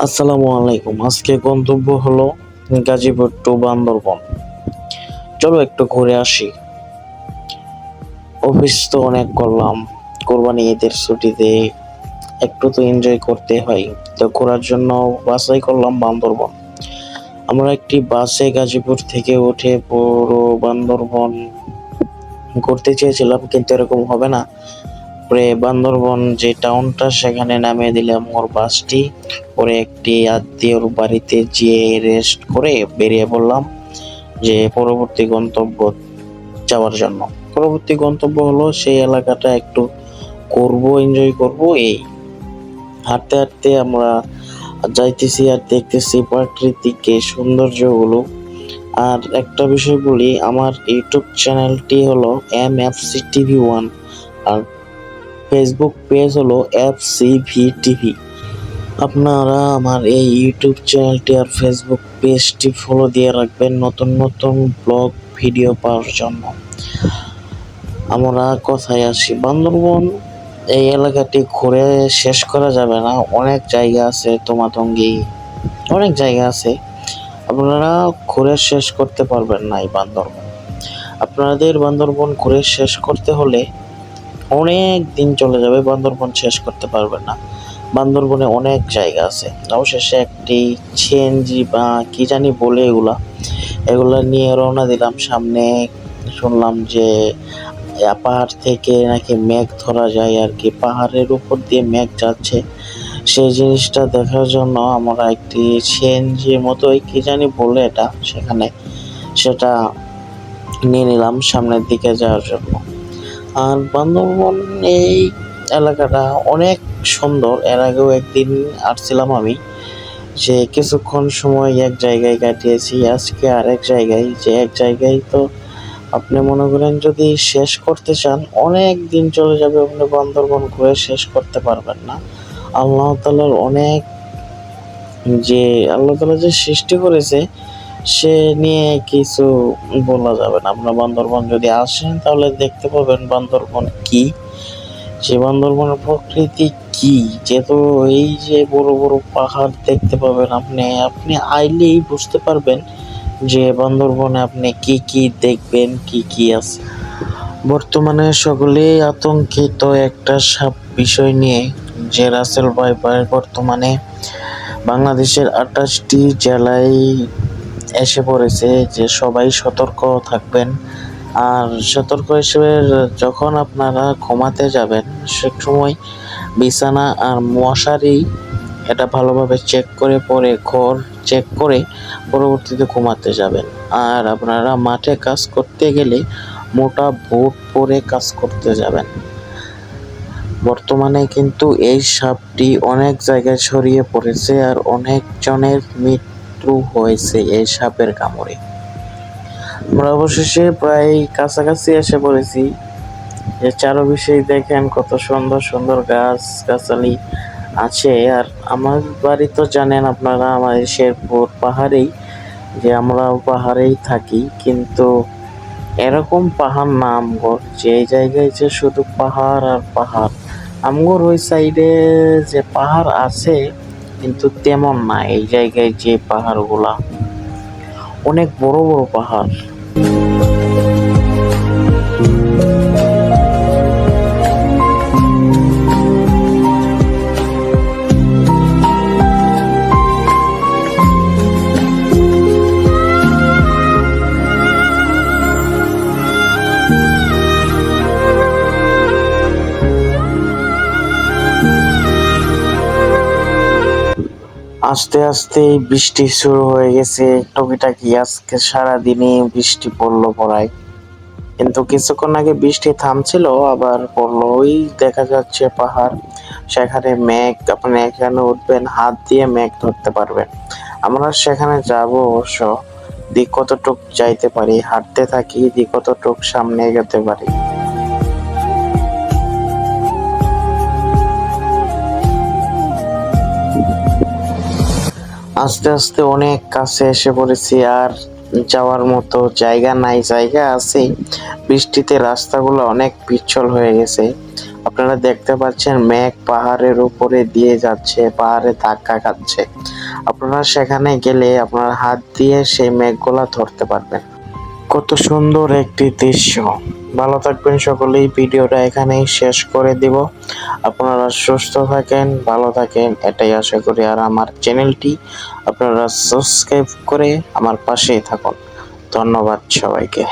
আসসালামু আলাইকুম। আজকে গন্তব্য হলো গাজীপুর টু বান্দরবন। চলো একটু ঘুরে আসি। অফিস তো অনেক করলাম, কোরবানি ঈদের ছুটিতে একটু তো এনজয় করতে হয়। তো ঘোরার জন্য বাছাই করলাম বান্দরবন। আমরা একটি বাসে গাজীপুর থেকে উঠে পুরো বান্দরবন ঘুরতে চেয়েছিলাম, কিন্তু এরকম হবে না। পরে বান্দরবন যে টাউনটা সেখানে নামিয়ে দিলাম ওর বাসটি। পরে একটি আত্মীয়র বাড়িতে যেয়ে রেস্ট করে বেরিয়ে পড়লাম যে পরবর্তী গন্তব্য যাওয়ার জন্য। পরবর্তী গন্তব্য হলো সেই এলাকাটা একটু ঘুরবো, এনজয় করব। এই হাঁটতে হাঁটতে আমরা যাইতেছি আর দেখতেছি প্রাকৃতিক এই সৌন্দর্যগুলো। আর একটা বিষয় বলি, আমার ইউটিউব চ্যানেলটি হলো MFC TV1 আর ফেসবুক পেজ হলো FCV টিভি। আপনারা আমার এই ইউটিউব চ্যানেলটি আর ফেসবুক পেজটি ফলো দিয়ে রাখবেন নতুন নতুন ব্লগ ভিডিও পাওয়ার জন্য। আমরা কথায় আসি, বান্দরবন এই এলাকাটি ঘুরে শেষ করা যাবে না। অনেক জায়গা আছে, তোমাতঙ্গি অনেক জায়গা আছে, আপনারা ঘুরে শেষ করতে পারবেন না এই বান্দরবন। আপনাদের বান্দরবন ঘুরে শেষ করতে হলে অনেক দিন চলে যাবে, বান্দরবন শেষ করতে পারবেন না। বান্দরবনে অনেক জায়গা আছে। অবশেষে একটি সিএনজি বা কি জানি বলে এগুলা নিয়ে রওনা দিলাম। সামনে শুনলাম যে পাহাড় থেকে নাকি মেঘ ধরা যায় আর কি, পাহাড়ের উপর দিয়ে মেঘ যাচ্ছে। সেই জিনিসটা দেখার জন্য আমরা একটি সিএনজির মতোই কি জানি বলে এটা, সেটা নিয়ে নিলাম সামনের দিকে যাওয়ার জন্য। আর বান্দরবন এই এলাকাটা অনেক সুন্দর। এর আগেও একদিন আসছিলাম আমি, যে কিছুক্ষণ সময় এক জায়গায় কাটিয়েছি, আজকে আরেক জায়গায়। যে এক জায়গায় তো আপনি মনে করেন যদি শেষ করতে চান অনেক দিন চলে যাবে, আপনি বান্দরবন ঘুরে শেষ করতে পারবেন না। আল্লাহ তাআলার অনেক যে আল্লাহ তাআলা যে সৃষ্টি করেছে সে নিয়ে কিছু বলা যাবে না। আপনার বান্দরবন যদি আসেন তাহলে দেখতে পাবেন বান্দরবন কি, যে বান্দরবনের প্রকৃতি কি। যেহেতু এই যে বড় বড় পাহাড় দেখতে পাবেন, আপনি আইলেই বুঝতে পারবেন যে বান্দরবনে আপনি কি কি দেখবেন, কি কি আছে। বর্তমানে সকলেই আতঙ্কিত একটা বিষয় নিয়ে, যে রাসেল ভাইপার বর্তমানে বাংলাদেশের 28টি জেলায় এসে পড়েছে, যে সবাই সতর্ক থাকবেন। আর সতর্ক হিসেবে যখন আপনারা ঘুমাতে যাবেন সে সময় বিছানা আর মশারি এটা ভালোভাবে চেক করে, পরে ঘর চেক করে পরবর্তীতে ঘুমাতে যাবেন। আর আপনারা মাঠে কাজ করতে গেলে মোটা বুট পরে কাজ করতে যাবেন। বর্তমানে কিন্তু এই সাপটি অনেক জায়গায় ছড়িয়ে পড়েছে আর অনেক জনের মৃত্যু হয়েছে এই সাপের কামড়ে। আমরা অবশেষে প্রায় কাছাকাছি এসে পড়েছি। যে চারপাশেই দেখেন কত সুন্দর সুন্দর গাছ গাছালি আছে। আর আমার বাড়ি তো জানেন আপনারা, আমার শেরপুর পাহাড়েই, যে আমরাও পাহাড়েই থাকি। কিন্তু এরকম পাহাড় না আমগর, যে জায়গায় যে শুধু পাহাড় আর পাহাড়। আমগর ওই সাইডে যে পাহাড় আছে কিন্তু তেমন না। এই জায়গায় যে পাহাড়গুলা অনেক বড় বড় পাহাড়। আস্তে আস্তে বৃষ্টি শুরু হয়ে গেছে টুকিটাকি। আজকে সারাদিনই বৃষ্টি পড়লো পড়ায়, কিন্তু কিছুক্ষণ আগে বৃষ্টি থামছিল আবার পড়লো। ওই দেখা যাচ্ছে পাহাড়, সেখানে মেঘ। আপনি এখানে উঠবেন, হাত দিয়ে মেঘ ধরতে পারবেন। আমরা সেখানে যাব অবশ্য, দিক কতটুক যাইতে পারি, হাঁটতে থাকি, দিক কতটুক সামনে এগোতে পারি। আস্তে আস্তে অনেক কাছে এসে পড়েছি, আর যাওয়ার মতো জায়গা নাই। জায়গা আছে, বৃষ্টিতে রাস্তাগুলো অনেক পিচ্ছিল হয়ে গেছে। আপনারা দেখতে পাচ্ছেন মেঘ পাহাড়ের উপরে দিয়ে যাচ্ছে, পাহাড়ে ধাক্কা খাচ্ছে। আপনারা সেখানে গেলে আপনার হাত দিয়ে সেই মেঘগুলা ধরতে পারবেন। কত সুন্দর একটি দৃশ্য। ভালো থাকবেন সকলেই, ভিডিওটা এখানেই শেষ করে দিব। আপনারা সুস্থ থাকেন, ভালো থাকেন, এটাই আশা করি। আর আমার চ্যানেলটি আপনারা সাবস্ক্রাইব করে আমার পাশেই থাকুন। ধন্যবাদ সবাইকে।